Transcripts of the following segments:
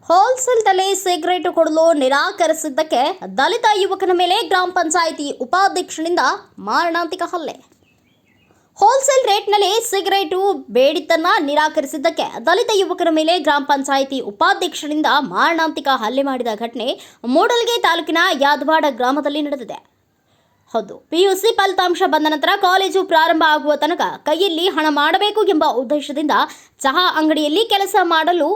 ಹೋಲ್ಸೇಲ್ನಲ್ಲಿ cigarette ಕೊಡಲು ನಿರಾಕರಿಸಿದ್ದಕ್ಕೆ ದಲಿತ ಯುವಕನ ಮೇಲೆ ಗ್ರಾಮ ಪಂಚಾಯಿತಿ ಉಪಾಧ್ಯಕ್ಷನಿಂದ ಮಾರಣಾಂತಿಕ ಹಲ್ಲೆ. ಹೋಲ್ಸೇಲ್ ರೇಟ್ನಲ್ಲಿ ಸಿಗರೇಟು ಬೇಡಿದ್ದನ್ನು ನಿರಾಕರಿಸಿದ್ದಕ್ಕೆ ದಲಿತ ಯುವಕರ ಮೇಲೆ ಗ್ರಾಮ ಪಂಚಾಯಿತಿ ಉಪಾಧ್ಯಕ್ಷನಿಂದ ಮಾರಣಾಂತಿಕ ಹಲ್ಲೆ ಮಾಡಿದ ಘಟನೆ ಮೂಡಲಗಿ ತಾಲೂಕಿನ ಯಾದವಾಡ ಗ್ರಾಮದಲ್ಲಿ ನಡೆದಿದೆ. ಹೌದು, ಪಿಯುಸಿ ಫಲಿತಾಂಶ ಬಂದ ನಂತರ ಕಾಲೇಜು ಪ್ರಾರಂಭ ಆಗುವ ತನಕ ಕೈಯಲ್ಲಿ ಹಣ ಮಾಡಬೇಕು ಎಂಬ ಉದ್ದೇಶದಿಂದ ಚಹಾ ಅಂಗಡಿಯಲ್ಲಿ ಕೆಲಸ ಮಾಡಲು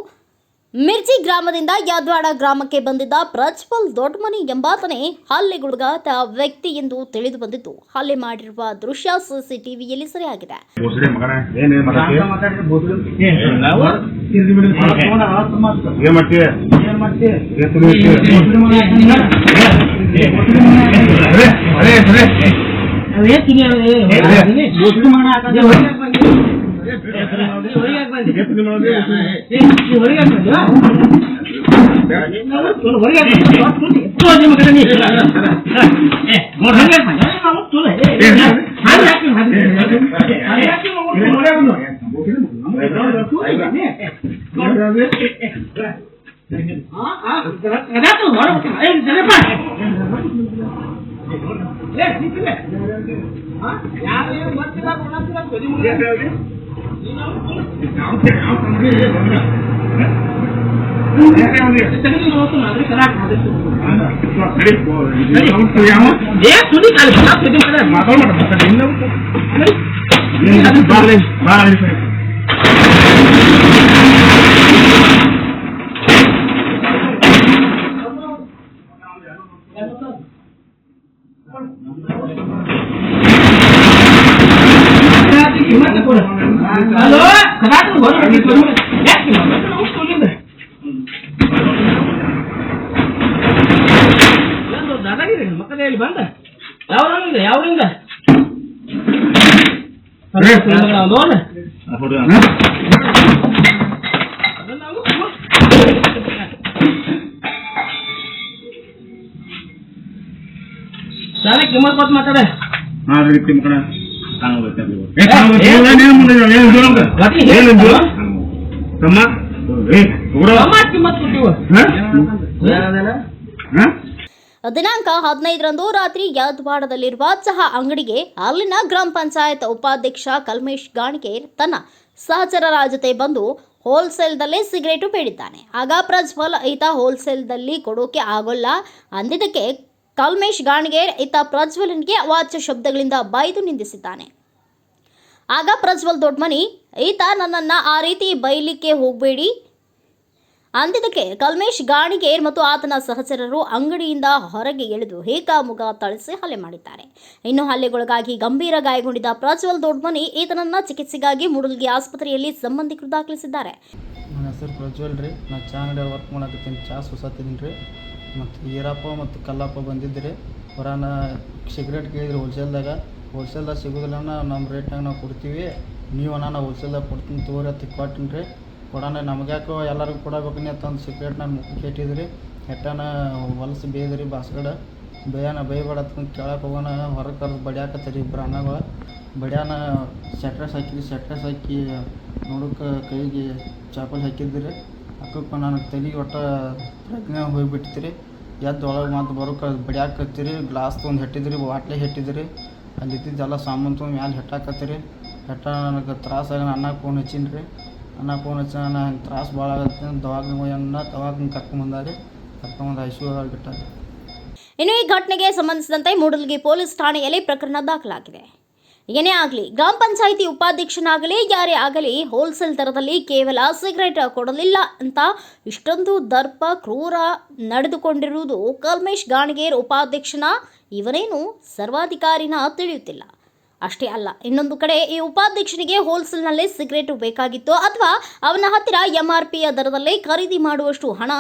ಮಿರ್ಜಿ ಗ್ರಾಮದಿಂದ ಯಾದವಾಡ ಗ್ರಾಮಕ್ಕೆ ಬಂದಿದ್ದ ಪ್ರಜ್ವಲ್ ದೊಡ್ಡಮನಿ ಎಂಬಾತನೇ ಹಲ್ಲೆಗೊಳಗಾದ ವ್ಯಕ್ತಿ ಎಂದು ತಿಳಿದು ಬಂದಿದ್ದು, ಹಲ್ಲೆ ಮಾಡಿರುವ ದೃಶ್ಯ ಸಿಸಿಟಿವಿಯಲ್ಲಿ ಸೆರೆಯಾಗಿದೆ. ದಿನಾಂಕ 15ರಂದು ರಾತ್ರಿ ಯಾದವಾಡದಲ್ಲಿರುವ ಚಹಾ ಅಂಗಡಿಗೆ ಅಲ್ಲಿನ ಗ್ರಾಮ ಪಂಚಾಯತ್ ಉಪಾಧ್ಯಕ್ಷ ಕಲ್ಮೇಶ್ ಗಾಣಿಗೇರ್ ತನ್ನ ಸಹಚರರ ಜೊತೆ ಬಂದು ಹೋಲ್ಸೇಲ್ದಲ್ಲೇ ಸಿಗರೇಟು ಬೇಡಿದ್ದಾನೆ. ಆಗ ಪ್ರಜ್ವಲ್ ಈತ ಹೋಲ್ಸೇಲ್ದಲ್ಲಿ ಕೊಡೋಕೆ ಆಗೋಲ್ಲ ಅಂದಿದ್ದಕ್ಕೆ ಕಲ್ಮೇಶ್ ಗಾಣಿಗೇರ್ ಈತ ಪ್ರಜ್ವಲನಿಗೆ ಅವಾಚ್ಯ ಶಬ್ದಗಳಿಂದ ಬೈದು ನಿಂದಿಸಿದ್ದಾನೆ. ಆಗ ಪ್ರಜ್ವಲ್ ದೊಡ್ಡಮನಿ ಈತ ನನ್ನನ್ನು ಆ ರೀತಿ ಬೈಲಿಕ್ಕೆ ಹೋಗಬೇಡಿ ಅಂದಿದ್ದಕ್ಕೆ ಕಲ್ಮೇಶ್ ಗಾಣಿಗೇರ್ ಮತ್ತು ಆತನ ಸಹಚರರು ಅಂಗಡಿಯಿಂದ ಹೊರಗೆ ಎಳೆದು ಹೇಕಾಮುಗ ಥಳಿಸಿ ಹಲ್ಲೆ ಮಾಡಿದ್ದಾರೆ. ಇನ್ನು ಹಲ್ಲೆಗೊಳಗಾಗಿ ಗಂಭೀರ ಗಾಯಗೊಂಡಿದ್ದ ಪ್ರಜ್ವಲ್ ದೊಡ್ಡಮನಿ ಈತನನ್ನ ಚಿಕಿತ್ಸೆಗಾಗಿ ಮೂಡಲಗಿ ಆಸ್ಪತ್ರೆಯಲ್ಲಿ ಸಂಬಂಧಿಕರು ದಾಖಲಿಸಿದ್ದಾರೆ. ನನ್ನ ಹೆಸರು ಪ್ರಜ್ವಲ್ ರೀ. ನಾನು ಚಹಾ ಅಂಗಡಿ ವರ್ಕ್ ಮಾಡಕತ್ತೀನಿ, ಚಹಾ ಸುಸಾತೀನಿ ರೀ. ಮತ್ತು ಈರಪ್ಪ ಮತ್ತು ಕಲ್ಲಪ್ಪ ಬಂದಿದ್ರಿ. ಹೊರಾನ ಸಿಗರೇಟ್ ಕೇಳಿದ್ರಿ ಹೋಲ್ಸೇಲ್ದಾಗ ಸಿಗೋದಿಲ್ಲ, ನಮ್ಮ ರೇಟ್ನಾಗ ನಾವು ಕೊಡ್ತೀವಿ, ನೀವು ನಾನು ಹೋಲ್ಸೇಲ್ದಾಗ ಕೊಡ್ತೀನಿ ತೋರಿ ಅಂತ ಕೊಟ್ಟಿನಿ ರೀ. ಕೊಡೋಣ ನಮಗ್ಯಾಕೋ ಎಲ್ಲರಿಗೂ ಕೊಡಬೇಕನ್ನಿ ಅಂತಂದು ಸಿಗರೇಟ್ ನಾನು ಮುಖಕ್ಕೆ ಇಟ್ಟಿದ್ರಿ. ಹೆಟ್ಟನ ಹೊಲಸು ಬೇಯ್ದ್ರಿ ಬಾಸ್ಗಡ ಬೈಬೇಡ ಅಂತ ಕೇಳಕ್ಕೆ ಹೋಗೋಣ ಹೊರಗೆ ಕರೆದು ಬಡಿಯಾಕತ್ತೀರಿ ಇಬ್ಬರು ಅಣ್ಣಗಳು. ಬಡಿಯಾನ ಸೆಟ್ರೆಸ್ ಹಾಕಿ ನೋಡೋಕೆ ಕೈಗೆ ಚಾಪಲ್ ಹಾಕಿದ್ರಿ. ಹಾಕಕ್ಕೆ ನನಗೆ ತಲೆಗೆ ಒಟ್ಟು ಪ್ರಜ್ಞೆ ಹೋಗಿಬಿಟ್ಟಿರಿ. ಎದ್ದು ಒಳಗೆ ಮತ್ತು ಬರೋಕೆ ಬಡಿಯಾಕತ್ತೀರಿ. ಗ್ಲಾಸ್ ತೊಗೊಂಡು ಹೆಟ್ಟಿದ್ರಿ, ಬಾಟ್ಲೆ ಹೆಟ್ಟಿದ್ರಿ. ಅಲ್ಲಿ ಇದ್ದಿದ್ದೆಲ್ಲ ಸಾಮಾನು ತೊಗೊಂಡು ಮ್ಯಾಲೆ ಹೆಟ್ಟಾಕತ್ತೀರಿ. ನನಗೆ ತ್ರಾಸಾಗಿ ಅಣ್ಣಗೆ ಫೋನ್ ಹಚ್ಚೀನಿ ರೀ. ಫೋನ್ ಹಚ್ಚಿ ನಾನು ತ್ರಾಸ ಭಾಳ ಆಗುತ್ತೆ, ದವಾಖಾನೆ ಕರ್ಕೊಂಬಂದು ಐಸಿಯು ಬಿಟ್ಟಾರೆ. ಇನ್ನು ಈ ಘಟನೆಗೆ ಸಂಬಂಧಿಸಿದಂತೆ ಮೂಡಲಗಿ ಪೊಲೀಸ್ ಠಾಣೆಯಲ್ಲಿ ಪ್ರಕರಣ ದಾಖಲಾಗಿದೆ. ಏನೇ ಆಗಲಿ, ಗ್ರಾಮ ಪಂಚಾಯಿತಿ ಉಪಾಧ್ಯಕ್ಷನಾಗಲಿ ಯಾರೇ ಆಗಲಿ ಹೋಲ್ಸೇಲ್ ದರದಲ್ಲಿ ಕೇವಲ ಸಿಗರೇಟ್ ಕೊಡಲಿಲ್ಲ ಅಂತ ಇಷ್ಟೊಂದು ದರ್ಪ ಕ್ರೂರ ನಡೆದುಕೊಂಡಿರುವುದು ಕಲ್ಮೇಶ್ ಗಾಣಿಗೇರ್ ಉಪಾಧ್ಯಕ್ಷನ ಇವನೇನು ಸರ್ವಾಧಿಕಾರಿನ ತಿಳಿಯುತ್ತಿಲ್ಲ. ಅಷ್ಟೇ ಅಲ್ಲ, ಇನ್ನೊಂದು ಕಡೆ ಈ ಉಪಾಧ್ಯಕ್ಷನಿಗೆ ಹೋಲ್ಸೇಲ್ನಲ್ಲಿ ಸಿಗರೇಟು ಬೇಕಾಗಿತ್ತು ಅಥವಾ ಅವನ ಹತ್ತಿರ MRPಯ ದರದಲ್ಲೇ ಖರೀದಿ ಮಾಡುವಷ್ಟು ಹಣ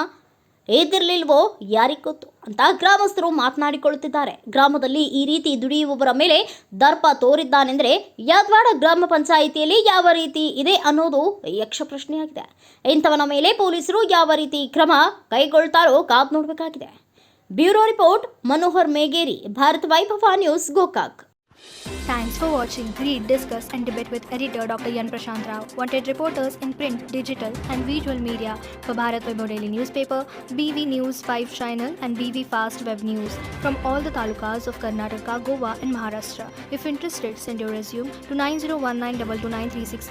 ಇದ್ದಿರಲಿಲ್ವೋ ಯಾರಿಗೆ ಗೊತ್ತು ಅಂತ ಗ್ರಾಮಸ್ಥರು ಮಾತನಾಡಿಕೊಳ್ಳುತ್ತಿದ್ದಾರೆ. ಗ್ರಾಮದಲ್ಲಿ ಈ ರೀತಿ ದುಡಿಯುವವರ ಮೇಲೆ ದರ್ಪ ತೋರಿದ್ದಾನೆಂದರೆ ಯಾದವಾಡ ಗ್ರಾಮ ಪಂಚಾಯಿತಿಯಲ್ಲಿ ಯಾವ ರೀತಿ ಇದೆ ಅನ್ನೋದು ಯಕ್ಷ ಪ್ರಶ್ನೆಯಾಗಿದೆ. ಇಂಥವನ ಮೇಲೆ ಪೊಲೀಸರು ಯಾವ ರೀತಿ ಕ್ರಮ ಕೈಗೊಳ್ತಾರೋ ಕಾದು ನೋಡಬೇಕಾಗಿದೆ. ಬ್ಯೂರೋ ರಿಪೋರ್ಟ್, ಮನೋಹರ್ ಮೇಗೇರಿ, ಭಾರತ್ ವೈಭವ news, Gokak. Thanks for watching. Read, discuss, and debate with editor Dr. Yan Prashant Rao. Wanted reporters in print, digital, and visual media for Bharat Vaibhav Daily Newspaper, BV News 5 Channel, and BV Fast Web News from all the talukas of Karnataka, Goa, and Maharashtra. If interested, send your resume to 9019229369.